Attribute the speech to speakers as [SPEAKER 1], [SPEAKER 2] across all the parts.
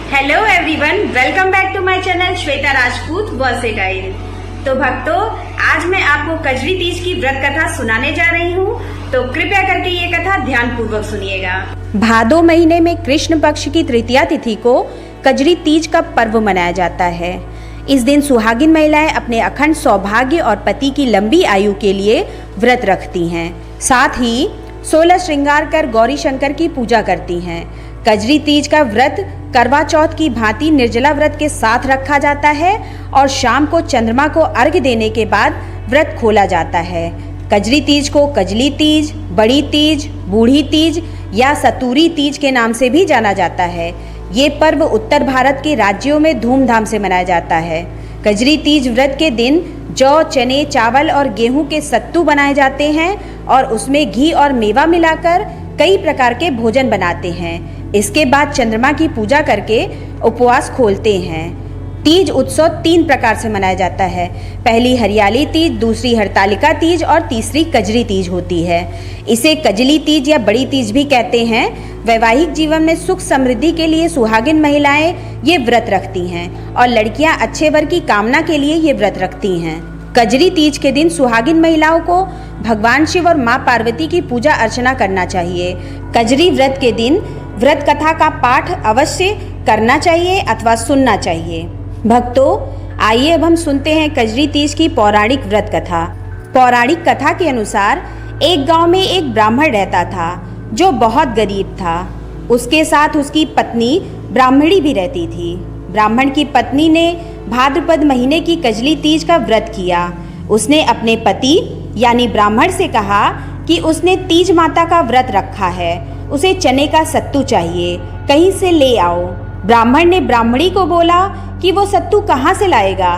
[SPEAKER 1] Hello everyone, welcome back to my channel Shweta Rajput versatile. तो भक्तों, आज मैं आपको कजरी तीज की व्रत कथा सुनाने जा रही हूँ, तो कृपया करके ये कथा ध्यान पूर्वक सुनिएगा।
[SPEAKER 2] भादो महीने में कृष्ण पक्ष की तृतीया तिथि को कजरी तीज का पर्व मनाया जाता है। इस दिन सुहागिन महिलाएं अपने अखंड सौभाग्य और पति की लंबी आयु के लिए व्रत रखती हैं। साथ ही 16 श्रृंगार कर गौरी शंकर की पूजा करती हैं। कजरी तीज का व्रत करवा चौथ की भांति निर्जला व्रत के साथ रखा जाता है और शाम को चंद्रमा को अर्घ्य देने के बाद व्रत खोला जाता है। कजरी तीज को कजली तीज, बड़ी तीज, बूढ़ी तीज या सतूरी तीज के नाम से भी जाना जाता है। ये पर्व उत्तर भारत के राज्यों में धूमधाम से मनाया जाता है। कजरी तीज व्रत के दिन जौ, चने, चावल और गेहूं के सत्तू बनाए जाते हैं और उसमें घी और मेवा मिलाकर कई प्रकार के भोजन बनाते हैं। इसके बाद चंद्रमा की पूजा करके उपवास खोलते हैं। तीज उत्सव 3 प्रकार से मनाया जाता है। पहली हरियाली तीज, दूसरी हरतालिका तीज और तीसरी कजरी तीज होती है। इसे कजली तीज या बड़ी तीज भी कहते हैं। वैवाहिक जीवन में सुख समृद्धि के लिए सुहागिन महिलाएं ये व्रत रखती हैं और लड़कियां अच्छे वर की कामना के लिए ये व्रत रखती हैं। कजरी तीज के दिन सुहागिन महिलाओं को भगवान शिव और माँ पार्वती की पूजा अर्चना करना चाहिए। कजरी व्रत के दिन व्रत कथा का पाठ अवश्य करना चाहिए अथवा सुनना चाहिए। भक्तों, आइए अब हम सुनते हैं कजरी तीज की पौराणिक व्रत कथा। पौराणिक कथा के अनुसार एक गांव में एक ब्राह्मण रहता था जो बहुत गरीब था। उसके साथ उसकी पत्नी ब्राह्मणी भी रहती थी। ब्राह्मण की पत्नी ने भाद्रपद महीने की कजली तीज का व्रत किया। उसने अपने पति यानी ब्राह्मण से कहा कि उसने तीज माता का व्रत रखा है, उसे चने का सत्तू चाहिए, कहीं से ले आओ। ब्राह्मण ने ब्राह्मणी को बोला कि वो सत्तू कहाँ से लाएगा।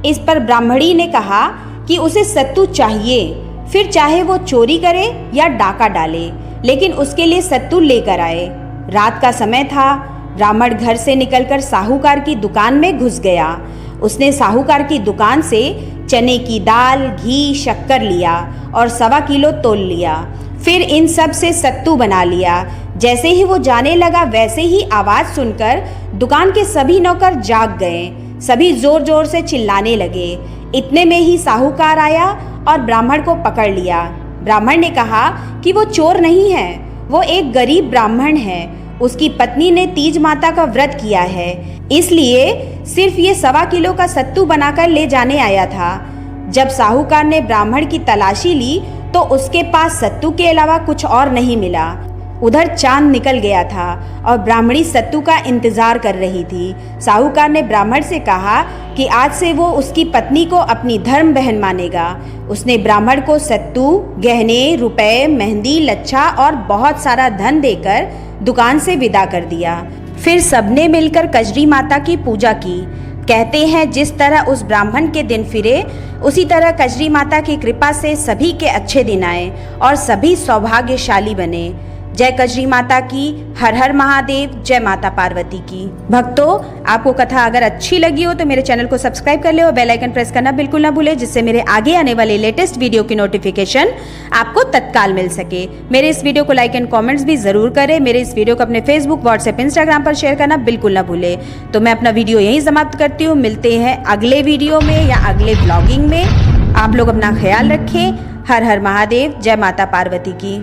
[SPEAKER 2] इस पर ब्राह्मणी ने कहा कि उसे सत्तू चाहिए, फिर चाहे वो चोरी करे या डाका डाले, लेकिन उसके लिए सत्तू लेकर आए। रात का समय था। ब्राह्मण घर से निकलकर साहूकार की दुकान में घुस गया। उसने साहूकार की दुकान से चने की दाल, घी, शक्कर लिया और 1.25 किलो तोल लिया। फिर इन सब से सत्तू बना लिया। जैसे ही वो जाने लगा वैसे ही आवाज़ सुनकर दुकान के सभी नौकर जाग गए। सभी जोर जोर से चिल्लाने लगे। इतने में ही साहूकार आया और ब्राह्मण को पकड़ लिया। ब्राह्मण ने कहा कि वो चोर नहीं है, वो एक गरीब ब्राह्मण है। उसकी पत्नी ने तीज माता का व्रत किया है, इसलिए सिर्फ ये 1.25 किलो का सत्तू बनाकर ले जाने आया था। जब साहूकार ने ब्राह्मण की तलाशी ली तो उसके पास सत्तू के अलावा कुछ और नहीं मिला। उधर चांद निकल गया था और ब्राह्मणी सत्तू का इंतजार कर रही थी। साहूकार ने ब्राह्मण से कहा कि आज से वो उसकी पत्नी को अपनी धर्म बहन मानेगा। उसने ब्राह्मण को सत्तू, गहने, रुपए, मेहंदी, लच्छा और बहुत सारा धन देकर दुकान से विदा कर दिया। फिर सबने मिलकर कजरी माता की पूजा की। कहते हैं जिस तरह उस ब्राह्मण के दिन फिरे, उसी तरह कजरी माता की कृपा से सभी के अच्छे दिन आए और सभी सौभाग्यशाली बने। जय कजरी माता की। हर हर महादेव। जय माता पार्वती की। भक्तों, आपको कथा अगर अच्छी लगी हो तो मेरे चैनल को सब्सक्राइब कर ले और बेल आइकन प्रेस करना बिल्कुल ना भूले, जिससे मेरे आगे आने वाले लेटेस्ट वीडियो की नोटिफिकेशन आपको तत्काल मिल सके। मेरे इस वीडियो को लाइक एंड कॉमेंट्स भी जरूर करें। मेरे इस वीडियो को अपने फेसबुक, व्हाट्सएप, इंस्टाग्राम पर शेयर करना बिल्कुल ना भूले। तो मैं अपना वीडियो यहीं समाप्त करती हूँ। मिलते हैं अगले वीडियो में या अगले ब्लॉगिंग में। आप लोग अपना ख्याल रखें। हर हर महादेव। जय माता पार्वती की।